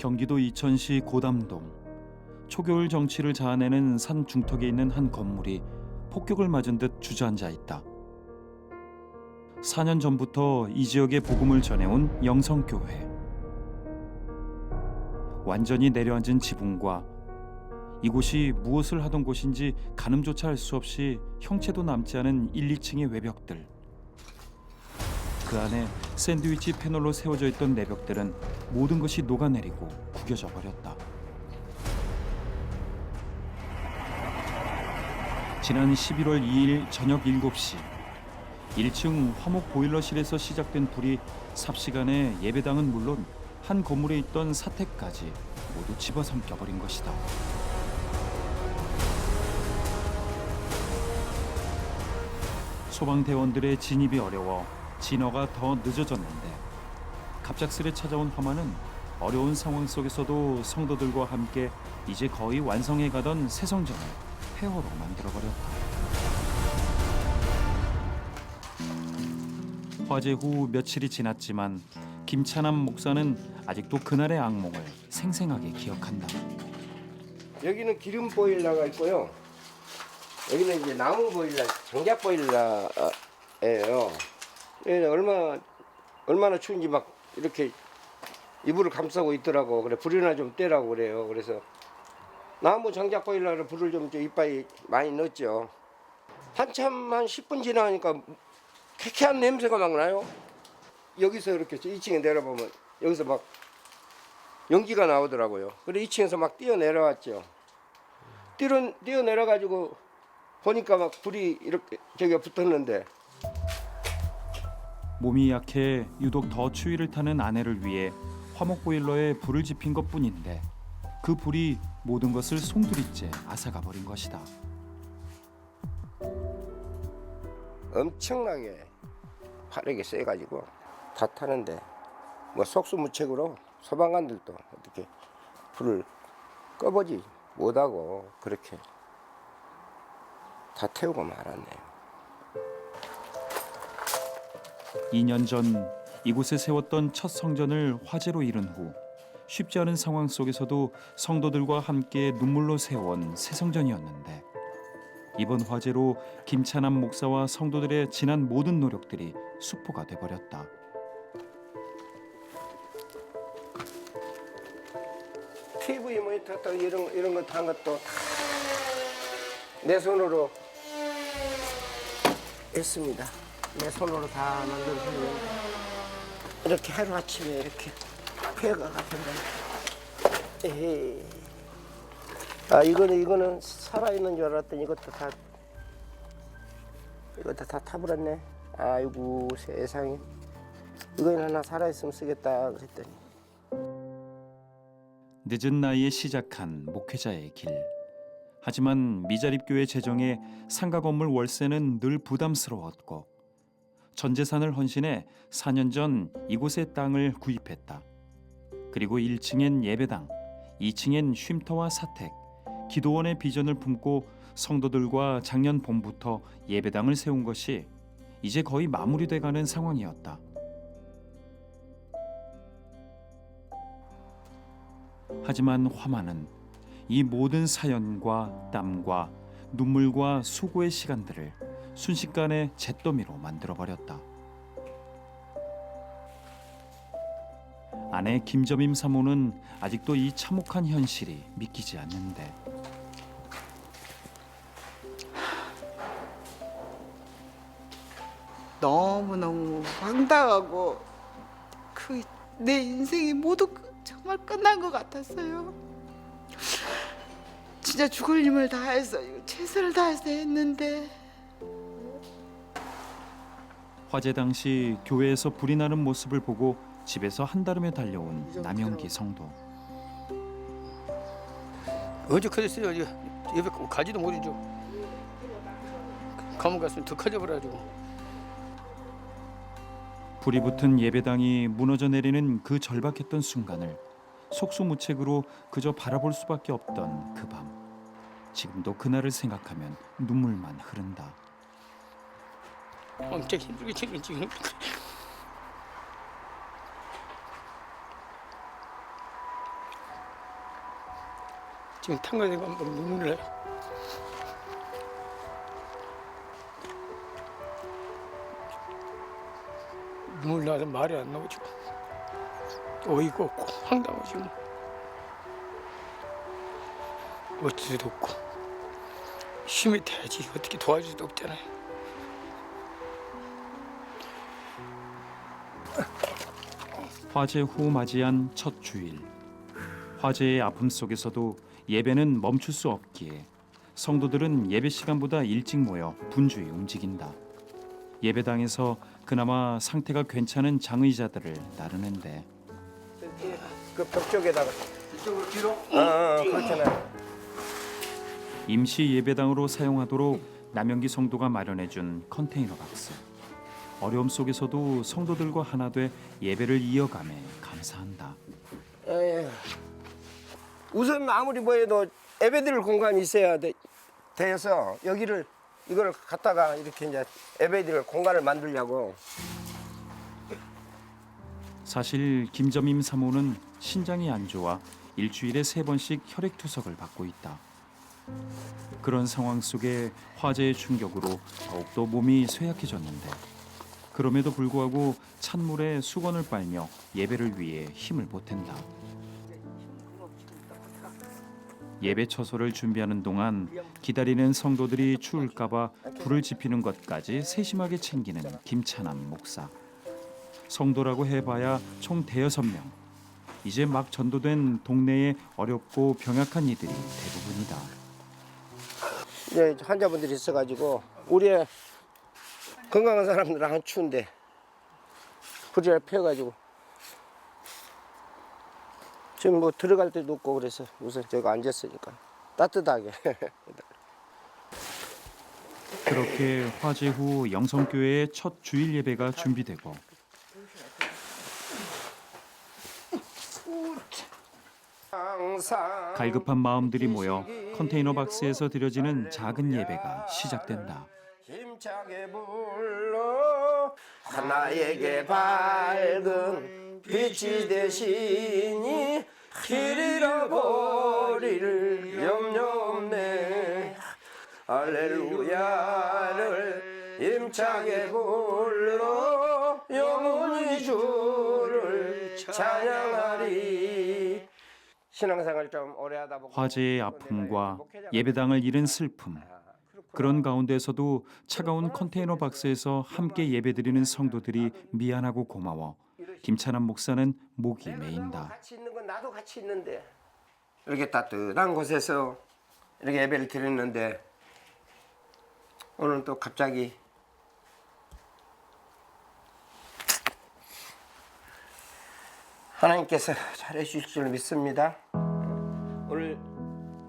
경기도 이천시 고담동. 초겨울 정취를 자아내는 산 중턱에 있는 한 건물이 폭격을 맞은 듯 주저앉아 있다. 4년 전부터 이 지역에 복음을 전해온 영성교회. 완전히 내려앉은 지붕과 이곳이 무엇을 하던 곳인지 가늠조차 할 수 없이 형체도 남지 않은 1, 2층의 외벽들. 그 안에 샌드위치 패널로 세워져 있던 내벽들은 모든 것이 녹아내리고 구겨져 버렸다. 지난 11월 2일 저녁 7시 1층 화목 보일러실에서 시작된 불이 삽시간에 예배당은 물론 한 건물에 있던 사택까지 모두 집어삼켜버린 것이다. 소방대원들의 진입이 어려워 진화가 더 늦어졌는데 갑작스레 찾아온 화마는 어려운 상황 속에서도 성도들과 함께 이제 거의 완성해 가던 새성전을 폐허로 만들어버렸다. 화재 후 며칠이 지났지만 김찬남 목사는 아직도 그날의 악몽을 생생하게 기억한다. 여기는 기름 보일러가 있고요. 여기는 이제 나무 보일러, 장작 보일러예요. 얼마나 추운지 막 이렇게 이불을 감싸고 있더라고. 그래 불이나 좀 떼라고 그래요. 그래서 나무 장작 보일러를 불을 좀 이빨이 많이 넣었죠. 한참 한 10분 지나니까 쾌쾌한 냄새가 막 나요. 여기서 이렇게 2층에 내려보면 여기서 막 연기가 나오더라고요. 그래 2층에서 막 뛰어 내려왔죠. 뛰어 내려가지고 보니까 막 불이 이렇게 저기가 붙었는데. 몸이 약해 유독 더 추위를 타는 아내를 위해 화목 보일러에 불을 지핀 것뿐인데 그 불이 모든 것을 송두리째 앗아가 버린 것이다. 엄청나게 화력이 세가지고 다 타는데 뭐 속수무책으로 소방관들도 어떻게 불을 꺼보지 못하고 그렇게 다 태우고 말았네요. 2년 전 이곳에 세웠던 첫 성전을 화재로 잃은 후 쉽지 않은 상황 속에서도 성도들과 함께 눈물로 세워온 새 성전이었는데 이번 화재로 김찬남 목사와 성도들의 지난 모든 노력들이 수포가 돼버렸다. TV 모니터 또 이런 거 단 것도 내 손으로 했습니다. 내 손으로 다 만들었는데 이렇게 하루 아침에 이렇게 폐가 같은데. 에헤이. 아 이거는 살아있는 줄 알았더니 이것도 다 타버렸네. 아이고 세상에. 이거는 하나 살아있으면 쓰겠다 그랬더니. 늦은 나이에 시작한 목회자의 길. 하지만 미자립교회 재정에 상가 건물 월세는 늘 부담스러웠고 전 재산을 헌신해 4년 전 이곳의 땅을 구입했다. 그리고 1층엔 예배당, 2층엔 쉼터와 사택, 기도원의 비전을 품고 성도들과 작년 봄부터 예배당을 세운 것이 이제 거의 마무리돼가는 상황이었다. 하지만 화마는 이 모든 사연과 땀과 눈물과 수고의 시간들을 순식간에 잿더미로 만들어버렸다. 아내 김점임 사모는 아직도 이 참혹한 현실이 믿기지 않는데 너무너무 황당하고 내 인생이 모두 정말 끝난 것 같았어요. 진짜 죽을 힘을 다해서 최선을 다해서 했는데. 화재 당시 교회에서 불이 나는 모습을 보고 집에서 한달음에 달려온 남영기 성도. 어제 커졌어요. 옆에 가지도 못하죠. 감옥 갔으면 더 커져버려가지고. 불이 붙은 예배당이 무너져 내리는 그 절박했던 순간을 속수무책으로 그저 바라볼 수밖에 없던 그 밤. 지금도 그날을 생각하면 눈물만 흐른다. 엄청 힘들게 지금. 지금 탕감된 거 눈물 나요. 눈물 나서 말이 안 나오고 지금 어이가 없고 황당하고 지금 어쩔 수도 없고 힘이 돼야지 어떻게 도와줄 수도 없잖아요. 화재 후 맞이한 첫 주일. 화재의 아픔 속에서도 예배는 멈출 수 없기에 성도들은 예배 시간보다 일찍 모여 분주히 움직인다. 예배당에서 그나마 상태가 괜찮은 장의자들을 나르는데 그 벽 쪽에다가 이쪽으로 뒤로. 그렇잖아요. 임시 예배당으로 사용하도록 남영기 성도가 마련해준 컨테이너 박스. 어려움 속에서도 성도들과 하나 돼 예배를 이어가며 감사한다. 우선 아무리 뭐해도 예배드릴 공간이 있어야 돼서 이걸 갖다가 이렇게 이제 예배드릴 공간을 만들려고. 사실 김점임 사모는 신장이 안 좋아 일주일에 3번씩 혈액투석을 받고 있다. 그런 상황 속에 화재의 충격으로 더욱더 몸이 쇠약해졌는데 그럼에도 불구하고 찬물에 수건을 빨며 예배를 위해 힘을 보탠다. 예배 처소를 준비하는 동안 기다리는 성도들이 추울까봐 불을 지피는 것까지 세심하게 챙기는 김찬남 목사. 성도라고 해봐야 총 5명. 이제 막 전도된 동네에 어렵고 병약한 이들이 대부분이다. 이제 환자분들이 있어가지고 우리 건강한 사람들은 추운데 불을 피워가지고 지금 뭐 들어갈 데도 없고 그래서 우선 저기 앉았으니까 따뜻하게. 그렇게 화재 후 영성교회의 첫 주일 예배가 준비되고 갈급한 마음들이 모여 컨테이너 박스에서 드려지는 작은 예배가 시작된다. 힘차게 불러 하나에게 밝은 빛이 되시니 길 잃어버릴 염려 없네. 할렐루야를 힘차게 불러 영원히 주를 찬양하리. 신앙생활 좀 오래 하다 보고 화재의 아픔과 예배당을 잃은 슬픔. 그런 가운데서도 차가운 컨테이너 박스에서 함께 예배드리는 성도들이 미안하고 고마워 김찬남 목사는 목이 메인다. 같이 있는 건 나도 같이 있는데 이렇게 따뜻한 곳에서 이렇게 예배를 드렸는데 오늘 또 갑자기 하나님께서 잘해주실 줄 믿습니다. 오늘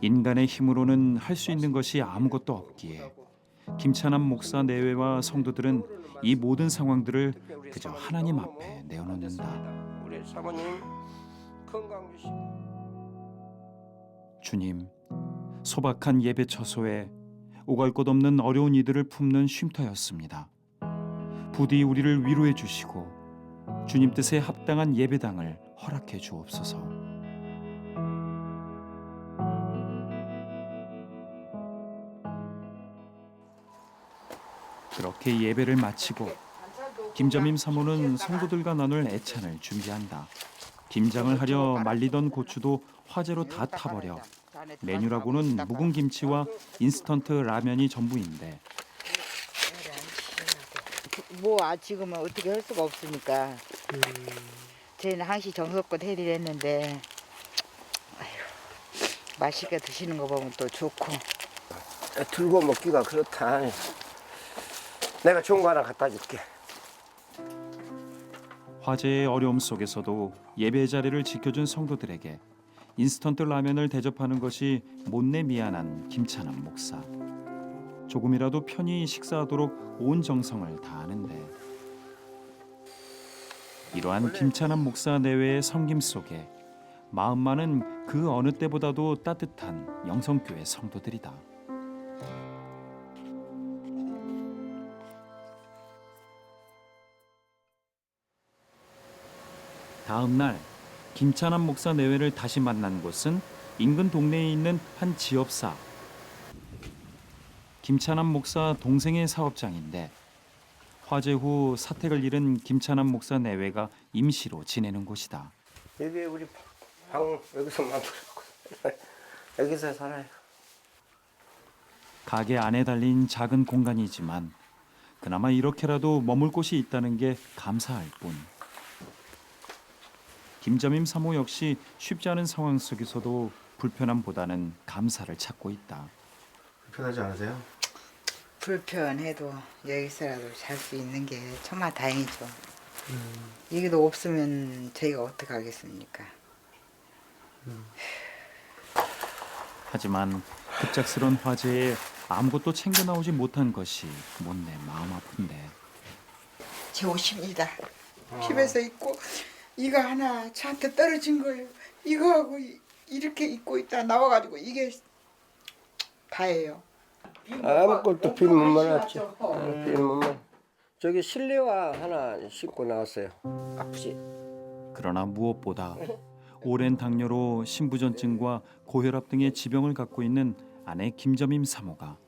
인간의 힘으로는 할 수 있는 것이 아무것도 없기에 김찬남 목사 내외와 성도들은 이 모든 상황들을 그저 하나님 앞에 내어놓는다. 우리 사모님 건강 주시고 주님, 소박한 예배 처소에 오갈 곳 없는 어려운 이들을 품는 쉼터였습니다. 부디 우리를 위로해 주시고 주님 뜻에 합당한 예배당을 허락해 주옵소서. 그렇게 예배를 마치고 김점임 사모는 성도들과 나눌 애찬을 준비한다. 김장을 하려 말리던 고추도 화재로 다 타버려 메뉴라고는 묵은 김치와 인스턴트 라면이 전부인데 뭐 지금은 어떻게 할 수가 없으니까. 저희는 항시 정성껏 해드렸는데 아휴, 맛있게 드시는 거 보면 또 좋고. 들고 먹기가 그렇다. 내가 좋은 거 하나 갖다 줄게. 화재의 어려움 속에서도 예배 자리를 지켜준 성도들에게 인스턴트 라면을 대접하는 것이 못내 미안한 김찬남 목사. 조금이라도 편히 식사하도록 온 정성을 다하는데 이러한 김찬남 목사 내외의 섬김 속에 마음만은 그 어느 때보다도 따뜻한 영성교회 성도들이다. 다음 날 김찬남 목사 내외를 다시 만난 곳은 인근 동네에 있는 한 지업사. 김찬남 목사 동생의 사업장인데 화재 후 사택을 잃은 김찬남 목사 내외가 임시로 지내는 곳이다. 여기 우리 방 여기서 만들었고 여기서 살아요. 가게 안에 달린 작은 공간이지만 그나마 이렇게라도 머물 곳이 있다는 게 감사할 뿐. 김점임 사모 역시 쉽지 않은 상황 속에서도 불편함보다는 감사를 찾고 있다. 불편하지 않으세요? 불편해도 여기서라도 잘 수 있는 게 정말 다행이죠. 이게도 없으면 저희가 어떻게 하겠습니까? 하지만 급작스런 화재에 아무것도 챙겨 나오지 못한 것이 못내 마음 아픈데. 제 옷입니다. 집에서 입고 이거 하나 저한테 떨어진 거예요. 이거하고 이렇게 입고 있다 나와가지고 이게 다예요. 아무것도 빈문만 왔죠. 빈문만. 저기 실내화 하나 신고 나왔어요. 아프지? 그러나 무엇보다 오랜 당뇨로 심부전증과 고혈압 등의 지병을 갖고 있는 아내 김점임 사모가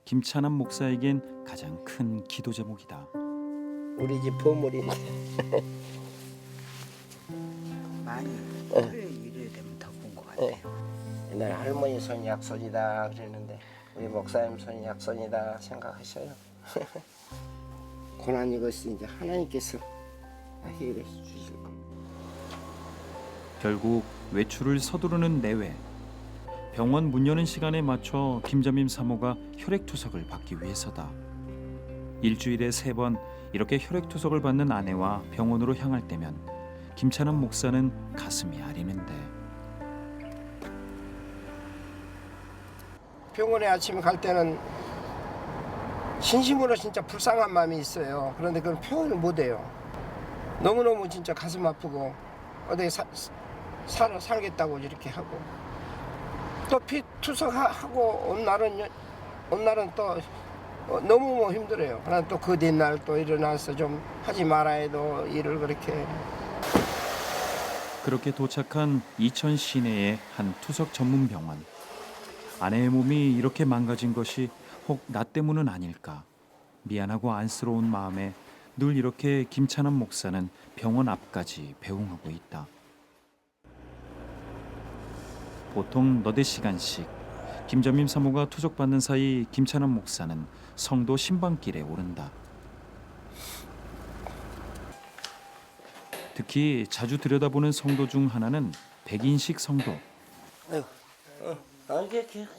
김찬남 목사에겐 가장 큰 기도 제목이다. 우리 집 보물이. 많이 이래야 되면 더 본 것 같아요. 옛날 할머니 손이 약손이다 그랬는데 우리 목사님 손이 약손이다 생각하셔요. 고난 이것이 이제 하나님께서 해결해 주실 겁니다. 결국 외출을 서두르는 내외. 병원 문 여는 시간에 맞춰 김점임 사모가 혈액투석을 받기 위해서다. 일주일에 3번 이렇게 혈액투석을 받는 아내와 병원으로 향할 때면 김찬남 목사는 가슴이 아리는데. 병원에 아침에 갈 때는 진심으로 진짜 불쌍한 마음이 있어요. 그런데 그건 표현을 못 해요. 너무너무 진짜 가슴 아프고 어디 살겠다고 이렇게 하고 또 피 투석하고 온 날은 또 너무 힘들어요. 그러나 또 그 뒷날 또 일어나서 좀 하지 말아야 해도 일을 그렇게 도착한 이천 시내의 한 투석 전문 병원. 아내의 몸이 이렇게 망가진 것이 혹 나 때문은 아닐까. 미안하고 안쓰러운 마음에 늘 이렇게 김찬남 목사는 병원 앞까지 배웅하고 있다. 보통 너댓 시간씩 김점임 사모가 투석받는 사이 김찬남 목사는 성도 신방길에 오른다. 특히 자주 들여다보는 성도 중 하나는 백인식 성도.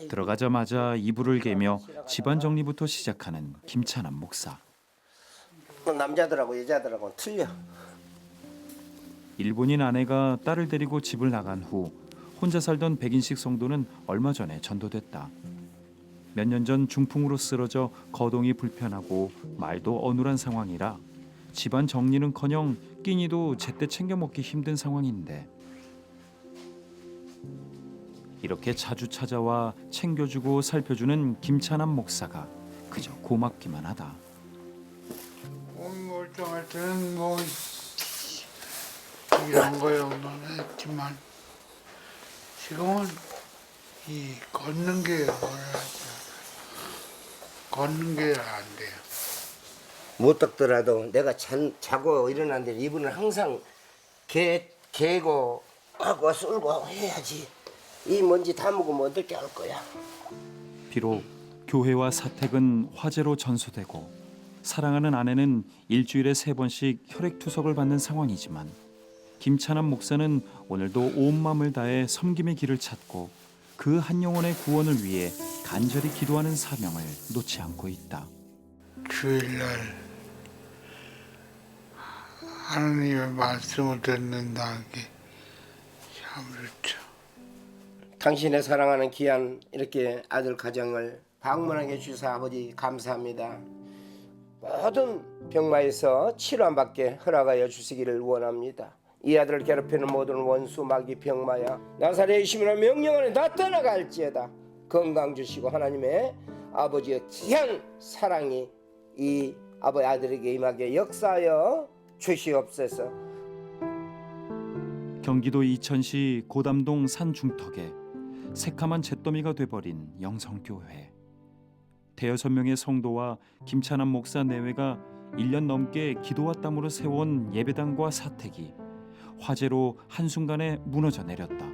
들어가자마자 이불을 개며 집안 정리부터 시작하는 김찬남 목사. 남자들하고 여자들하고 틀려. 일본인 아내가 딸을 데리고 집을 나간 후 혼자 살던 백인식 성도는 얼마 전에 전도됐다. 몇 년 전 중풍으로 쓰러져 거동이 불편하고 말도 어눌한 상황이라 집안 정리는커녕 끼니도 제때 챙겨 먹기 힘든 상황인데 이렇게 자주 찾아와 챙겨주고 살펴주는 김찬남 목사가 그저 고맙기만 하다. 멀쩡할 때는 뭐 이런 거요는 했지만 지금은 이 걷는 게 안 돼요. 못 닦더라도 내가 자고 일어났는데 이분은 항상 개고 하고 쓸고 해야지. 이 먼지 다 먹으면 어떻게 할 거야. 비록 교회와 사택은 화재로 전소되고 사랑하는 아내는 일주일에 3번씩 혈액투석을 받는 상황이지만 김찬남 목사는 오늘도 온 마음을 다해 섬김의 길을 찾고 그 한 영혼의 구원을 위해 간절히 기도하는 사명을 놓지 않고 있다. 주일날 하나님의 말씀을 듣는다는 게 참 좋죠. 당신의 사랑하는 귀한 이렇게 아들 가정을 방문하게 주셔서 아버지 감사합니다. 모든 병마에서 치료받게 허락하여 주시기를 원합니다. 이 아들을 괴롭히는 모든 원수 마귀 병마야 나사렛 예수님으로 명령하는 다 떠나갈지어다. 건강 주시고 하나님의 아버지의 귀한 사랑이 이 아버지 아들에게 임하게 역사하여 주시옵소서. 경기도 이천시 고담동 산 중턱에 새카만 잿더미가 돼버린 영성교회. 대여섯 명의 성도와 김찬환 목사 내외가 1년 넘게 기도와 땀으로 세워온 예배당과 사택이 화재로 한순간에 무너져 내렸다.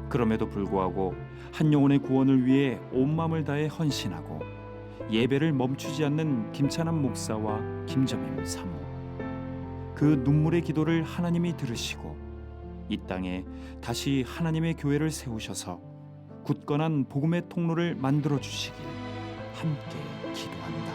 그럼에도 불구하고 한 영혼의 구원을 위해 온 마음을 다해 헌신하고 예배를 멈추지 않는 김찬환 목사와 김점임 사모. 그 눈물의 기도를 하나님이 들으시고 이 땅에 다시 하나님의 교회를 세우셔서 굳건한 복음의 통로를 만들어 주시길 함께 기도한다.